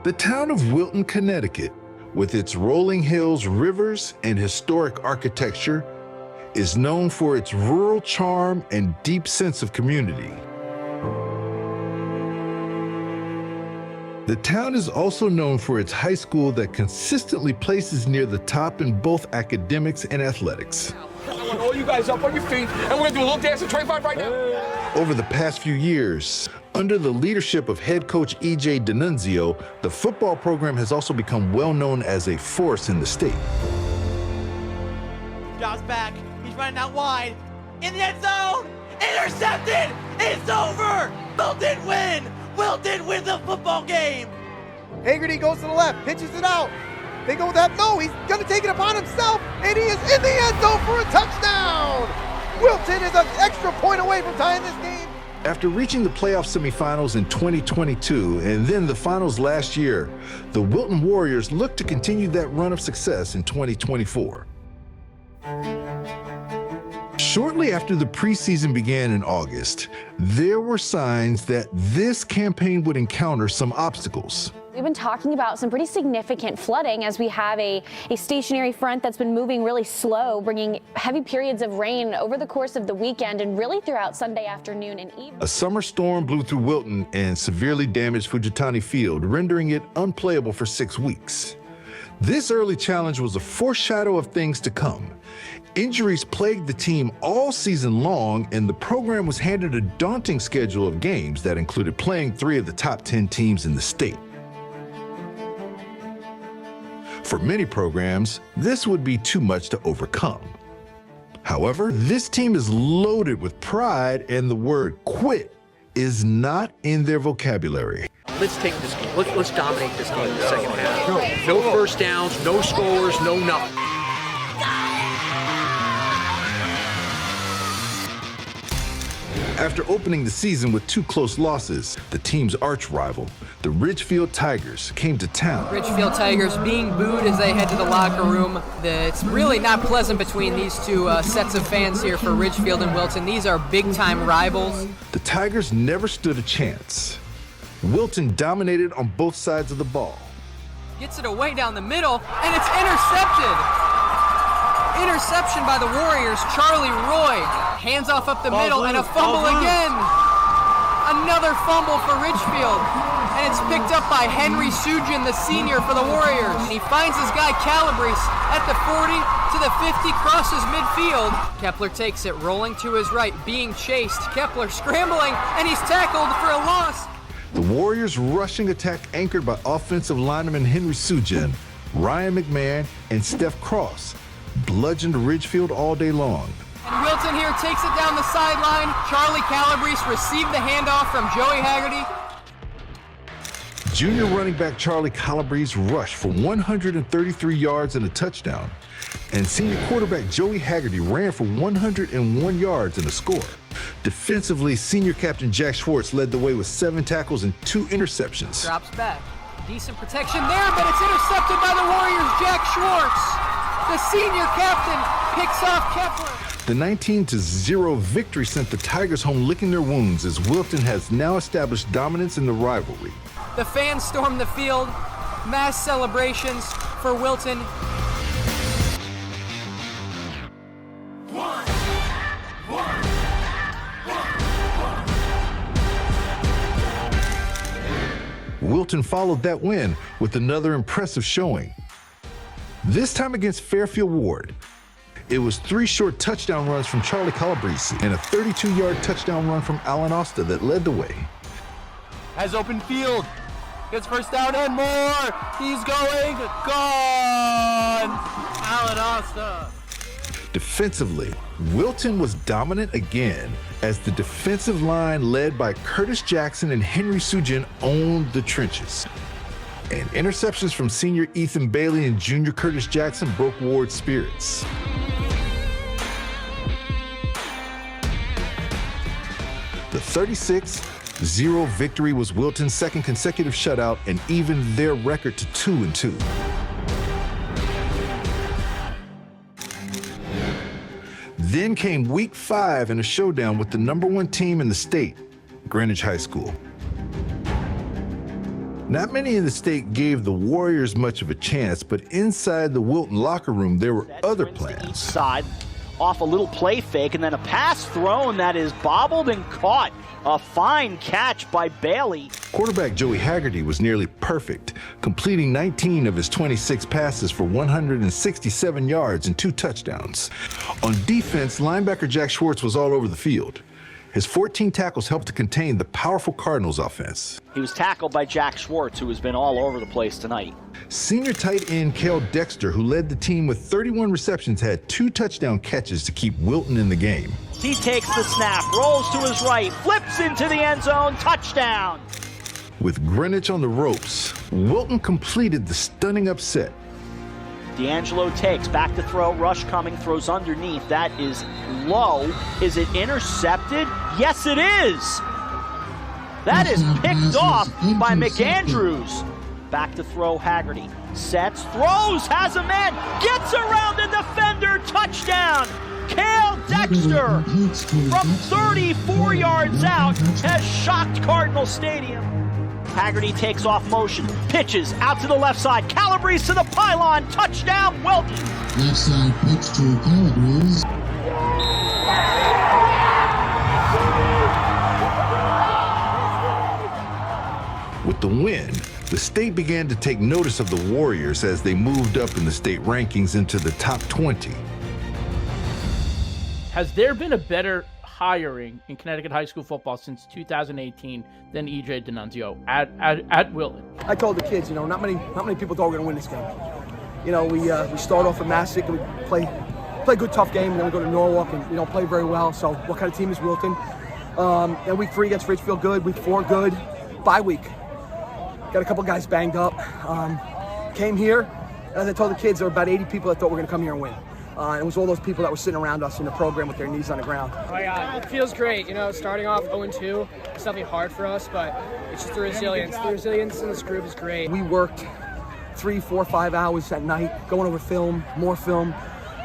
The town of Wilton, Connecticut, with its rolling hills, rivers, and historic architecture, is known for its rural charm and deep sense of community. The town is also known for its high school that consistently places near the top in both academics and athletics. I want all you guys up on your feet, and we're gonna do a little dance at 25 right now. Over the past few years, under the leadership of head coach E.J. D'Annunzio, the football program has also become well known as a force in the state. Jobs back, he's running out wide, in the end zone, intercepted, it's over, Wilton win! Wilton wins the football game! Haggerty goes to the left, pitches it out. They go with that, no, he's gonna take it upon himself, and he is in the end zone for a touchdown! Wilton is an extra point away from tying this game. After reaching the playoff semifinals in 2022 and then the finals last year, the Wilton Warriors look to continue that run of success in 2024. Shortly after the preseason began in August, there were signs that this campaign would encounter some obstacles. We've been talking about some pretty significant flooding as we have a stationary front that's been moving really slow, bringing heavy periods of rain over the course of the weekend and really throughout Sunday afternoon and evening. A summer storm blew through Wilton and severely damaged Fujitani Field, rendering it unplayable for 6 weeks. This early challenge was a foreshadow of things to come. Injuries plagued the team all season long, and the program was handed a daunting schedule of games that included playing 3 of the top 10 teams in the state. For many programs, this would be too much to overcome. However, this team is loaded with pride, and the word quit is not in their vocabulary. Let's take this game. Let's dominate this game in the second half. No first downs, no scores, no nothing. After opening the season with 2 close losses, the team's arch rival, the Ridgefield Tigers, came to town. Ridgefield Tigers being booed as they head to the locker room. It's really not pleasant between these two sets of fans here for Ridgefield and Wilton. These are big-time rivals. The Tigers never stood a chance. Wilton dominated on both sides of the ball. Gets it away down the middle, and it's intercepted. Interception by the Warriors, Charlie Roy. Hands off up the middle, and a fumble again. Another fumble for Ridgefield. And it's picked up by Henry Sugin, the senior for the Warriors. And he finds his guy Calabrese at the 40 to the 50, crosses midfield. Kepler takes it, rolling to his right, being chased. Kepler scrambling, and he's tackled for a loss. The Warriors' rushing attack anchored by offensive lineman Henry Sugin, Ryan McMahon, and Steph Cross bludgeoned Ridgefield all day long. And Wilton here takes it down the sideline. Charlie Calabrese received the handoff from Joey Haggerty. Junior running back Charlie Calabrese rushed for 133 yards and a touchdown. And senior quarterback Joey Haggerty ran for 101 yards and a score. Defensively, senior captain Jack Schwartz led the way with 7 tackles and 2 interceptions. Drops back. Decent protection there, but it's intercepted by the Warriors' Jack Schwartz. The senior captain picks off Kepler. The 19-0 victory sent the Tigers home licking their wounds as Wilton has now established dominance in the rivalry. The fans storm the field. Mass celebrations for Wilton. Wilton followed that win with another impressive showing. This time against Fairfield Ward. It was 3 short touchdown runs from Charlie Calabrese and a 32-yard touchdown run from Alan Osta that led the way. Has open field. Gets first down and more. He's going. Gone. Alan Osta. Defensively, Wilton was dominant again as the defensive line led by Curtis Jackson and Henry Sugin owned the trenches. And interceptions from senior Ethan Bailey and junior Curtis Jackson broke Ward's spirits. The 36-0 victory was Wilton's second consecutive shutout and evened their record to 2-2. Then came week 5 in a showdown with the #1 team in the state, Greenwich High School. Not many in the state gave the Warriors much of a chance, but inside the Wilton locker room, there were other plans. Side, off a little play fake, and then a pass thrown that is bobbled and caught. A fine catch by Bailey. Quarterback Joey Haggerty was nearly perfect, completing 19 of his 26 passes for 167 yards and 2 touchdowns. On defense, linebacker Jack Schwartz was all over the field. His 14 tackles helped to contain the powerful Cardinals offense. He was tackled by Jack Schwartz, who has been all over the place tonight. Senior tight end Cale Dexter, who led the team with 31 receptions, had 2 touchdown catches to keep Wilton in the game. He takes the snap, rolls to his right, flips into the end zone, touchdown. With Greenwich on the ropes, Wilton completed the stunning upset. D'Angelo takes, back to throw, rush coming, throws underneath. That is low. Is it intercepted? Yes, it is. That is picked off by McAndrews. Back to throw, Haggerty. Sets, throws, has a man, gets around a defender, touchdown. Cale Dexter from 34 yards out has shocked Cardinal Stadium. Haggerty takes off motion, pitches out to the left side, Calabrese to the pylon, touchdown, Wilton. Left side pitch to Calabrese. With the win, the state began to take notice of the Warriors as they moved up in the state rankings into the top 20. Has there been a better hiring in Connecticut high school football since 2018 than E.J. D'Annunzio at Wilton? I told the kids, not many people thought we were going to win this game. We start off at Massac and we play a good tough game, and then we go to Norwalk and we don't play very well. So what kind of team is Wilton? Then week 3 against Ridgefield, good. Week 4, good. Bye week, got a couple guys banged up. Came here, and as I told the kids, there were about 80 people that thought we were going to come here and win. It was all those people that were sitting around us in the program with their knees on the ground. Oh my God, it feels great. Starting off 0-2, it's definitely hard for us, but it's just the resilience. The resilience in this group is great. We worked 3, 4, 5 hours at night, going over film, more film.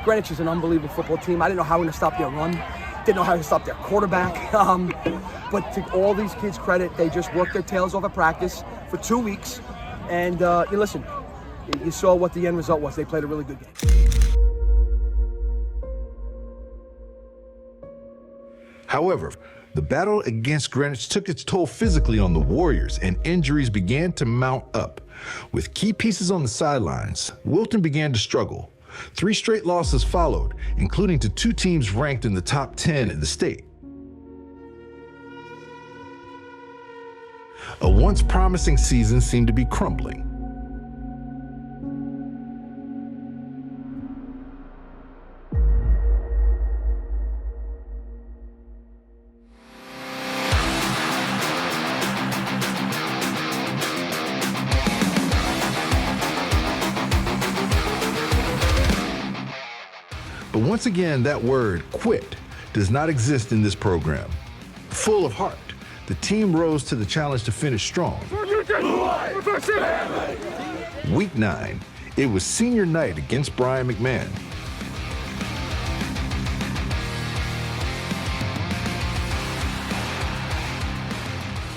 Greenwich is an unbelievable football team. I didn't know how we were going to stop their run. Didn't know how to stop their quarterback. But to all these kids' credit, they just worked their tails off at practice for 2 weeks. And listen, you saw what the end result was. They played a really good game. However, the battle against Greenwich took its toll physically on the Warriors, and injuries began to mount up. With key pieces on the sidelines, Wilton began to struggle. 3 straight losses followed, including to 2 teams ranked in the top 10 in the state. A once promising season seemed to be crumbling. But once again, that word, quit, does not exist in this program. Full of heart, the team rose to the challenge to finish strong. Week 9, it was senior night against Brian McMahon.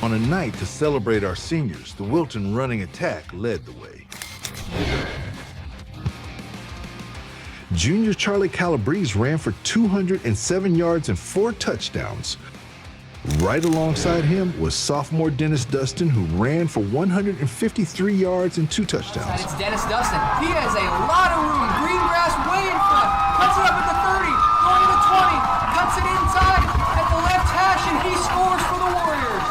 On a night to celebrate our seniors, the Wilton running attack led the way. Junior Charlie Calabrese ran for 207 yards and 4 touchdowns. Right alongside him was sophomore Dennis Dustin, who ran for 153 yards and 2 touchdowns. It's Dennis Dustin. He has a lot of room. Green grass way in front. Cuts it up at the 30, going to the 20, cuts it inside at the left hash, and he scores for the Warriors.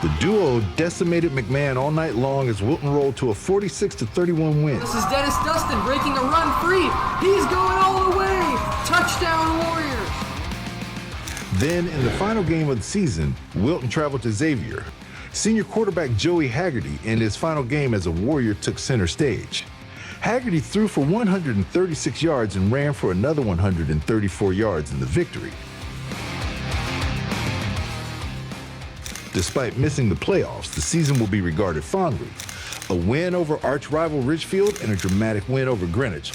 The duo decimated McMahon all night long as Wilton rolled to a 46-31 win. This is Dennis Dustin breaking a run free. He's going all the way. Touchdown Warriors. Then in the final game of the season, Wilton traveled to Xavier. Senior quarterback Joey Haggerty in his final game as a Warrior took center stage. Haggerty threw for 136 yards and ran for another 134 yards in the victory. Despite missing the playoffs, the season will be regarded fondly. A win over arch rival Ridgefield and a dramatic win over Greenwich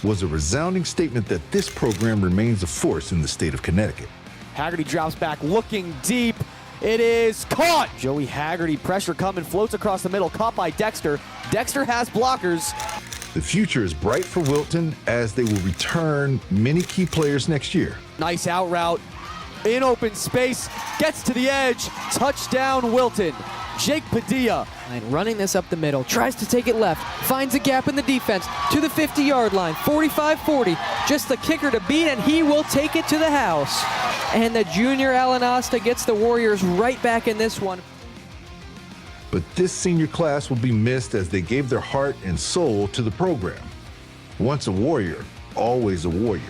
was a resounding statement that this program remains a force in the state of Connecticut. Haggerty drops back, looking deep. It is caught. Joey Haggerty, pressure coming, floats across the middle, caught by Dexter. Dexter has blockers. The future is bright for Wilton as they will return many key players next year. Nice out route, in open space, gets to the edge, touchdown Wilton. Jake Padilla. And running this up the middle, tries to take it left, finds a gap in the defense to the 50-yard line, 45-40, just the kicker to beat, and he will take it to the house. And the junior Alan Asta gets the Warriors right back in this one. But this senior class will be missed as they gave their heart and soul to the program. Once a Warrior, always a Warrior.